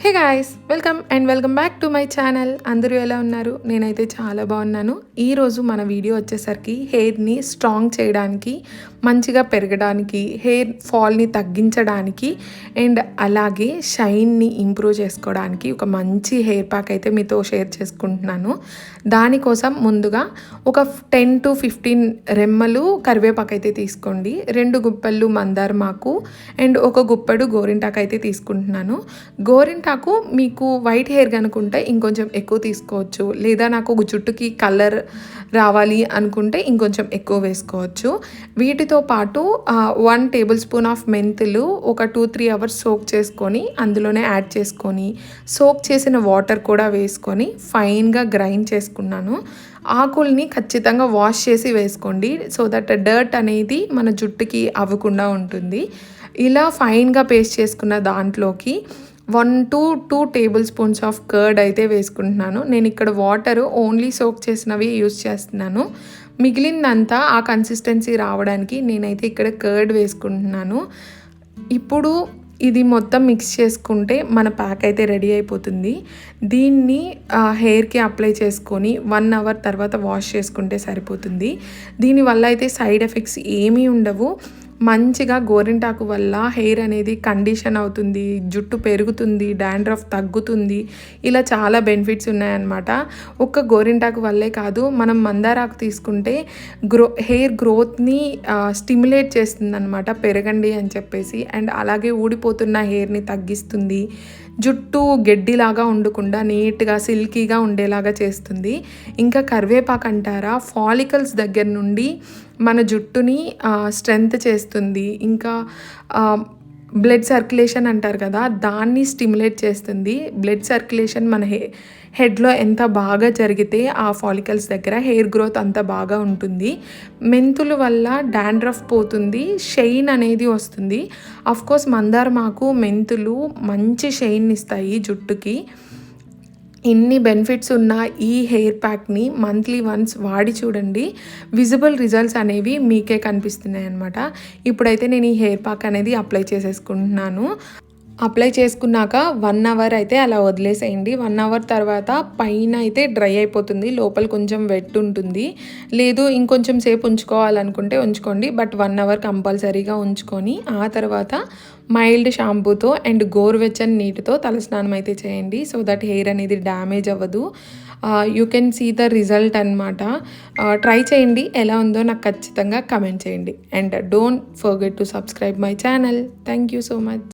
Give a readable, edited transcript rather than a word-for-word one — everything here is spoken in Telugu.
Hey guys, welcome back to my channel. అందరూ ఎలా ఉన్నారు? నేనైతే చాలా బాగున్నాను. ఈరోజు మన వీడియో వచ్చేసరికి హెయిర్ని స్ట్రాంగ్ చేయడానికి, మంచిగా పెరగడానికి, హెయిర్ ఫాల్ని తగ్గించడానికి అండ్ అలాగే షైన్ని ఇంప్రూవ్ చేసుకోవడానికి ఒక మంచి హెయిర్ ప్యాక్ అయితే మీతో షేర్ చేసుకుంటున్నాను. దానికోసం ముందుగా ఒక 10 to 15 రెమ్మలు కరివేపాకు అయితే తీసుకోండి. 2 గుప్పెళ్ళు మందారమాకు అండ్ ఒక గుప్పెడు గోరింటాకు అయితే తీసుకుంటున్నాను. గోరింటాకు మీకు వైట్ హెయిర్ కనుకుంటే ఇంకొంచెం ఎక్కువ తీసుకోవచ్చు, లేదా నాకు జుట్టుకి కలర్ రావాలి అనుకుంటే ఇంకొంచెం ఎక్కువ వేసుకోవచ్చు. వీటితో పాటు 1 టేబుల్ స్పూన్ ఆఫ్ మెంతులు ఒక 2-3 అవర్స్ సోక్ చేసుకొని అందులోనే యాడ్ చేసుకొని, సోక్ చేసిన వాటర్ కూడా వేసుకొని ఫైన్గా గ్రైండ్ చేసుకున్నాను. ఆకుల్ని ఖచ్చితంగా వాష్ చేసి వేసుకోండి, సో దట్ డర్ట్ అనేది మన జుట్టుకి అవ్వకుండా ఉంటుంది. ఇలా ఫైన్గా పేస్ట్ చేసుకున్న దాంట్లోకి 1 to 2 table spoons of curd అయితే వేసుకుంటున్నాను. నేను ఇక్కడ వాటర్ ఓన్లీ సోక్ చేసినవి యూస్ చేస్తున్నాను. మిగిలిందంతా ఆ కన్సిస్టెన్సీ రావడానికి నేనైతే ఇక్కడ కర్డ్ వేసుకుంటున్నాను. ఇప్పుడు ఇది మొత్తం మిక్స్ చేసుకుంటే మన ప్యాక్ అయితే రెడీ అయిపోతుంది. దీన్ని హెయిర్కి అప్లై చేసుకొని 1 అవర్ తర్వాత వాష్ చేసుకుంటే సరిపోతుంది. దీనివల్ల అయితే సైడ్ ఎఫెక్ట్స్ ఏమీ ఉండవు. మంచిగా గోరింటాకు వల్ల హెయిర్ అనేది కండిషన్ అవుతుంది, జుట్టు పెరుగుతుంది, డాండ్రఫ్ తగ్గుతుంది. ఇలా చాలా బెనిఫిట్స్ ఉన్నాయన్నమాట. ఒక్క గోరింటాకు వల్లే కాదు, మనం మందారాకు తీసుకుంటే హెయిర్ గ్రోత్ని స్టిమ్యులేట్ చేస్తుంది అనమాట, పెరగండి అని చెప్పేసి. అండ్ అలాగే ఊడిపోతున్న హెయిర్ని తగ్గిస్తుంది, జుట్టు గడ్డిలాగా ఉండకుండా నీట్గా సిల్కీగా ఉండేలాగా చేస్తుంది. ఇంకా కరివేపాకు అంటారా, ఫాలికల్స్ దగ్గర నుండి మన జుట్టుని స్ట్రెంత్ చేస్తుంది. ఇంకా బ్లడ్ సర్క్యులేషన్ అంటారు కదా, దాన్ని స్టిమ్యులేట్ చేస్తుంది. బ్లడ్ సర్క్యులేషన్ మన హెడ్లో ఎంత బాగా జరిగితే ఆ ఫాలికల్స్ దగ్గర హెయిర్ గ్రోత్ అంత బాగా ఉంటుంది. మెంతుల వల్ల డాండ్రఫ్ పోతుంది, షైన్ అనేది వస్తుంది. అఫ్కోర్స్ మందారమాకు, మెంతులు మంచి షైన్ ఇస్తాయి జుట్టుకి. ఇన్ని బెనిఫిట్స్ ఉన్న ఈ హెయిర్ ప్యాక్ని మంత్లీ వన్స్ వాడి చూడండి, విజిబుల్ రిజల్ట్స్ అనేవి మీకే కనిపిస్తున్నాయి అన్నమాట. ఇప్పుడైతే నేను ఈ హెయిర్ ప్యాక్ అనేది అప్లై చేసేసుకుంటున్నాను. అప్లై చేసుకున్నాక 1 అవర్ అయితే అలా వదిలేసేయండి. 1 అవర్ తర్వాత పైన అయితే డ్రై అయిపోతుంది, లోపల కొంచెం వెట్ ఉంటుంది. లేదు ఇంకొంచెం సేపు ఉంచుకోవాలనుకుంటే ఉంచుకోండి, బట్ 1 అవర్ కంపల్సరీగా ఉంచుకొని ఆ తర్వాత మైల్డ్ షాంపూతో అండ్ గోరువెచ్చని నీటితో తలస్నానం అయితే చేయండి, సో దట్ హెయిర్ అనేది డ్యామేజ్ అవ్వదు. You can see the result అనమాట. ట్రై చేయండి, ఎలా ఉందో నాకు ఖచ్చితంగా కమెంట్ చేయండి. And don't forget to subscribe my channel. Thank you so much.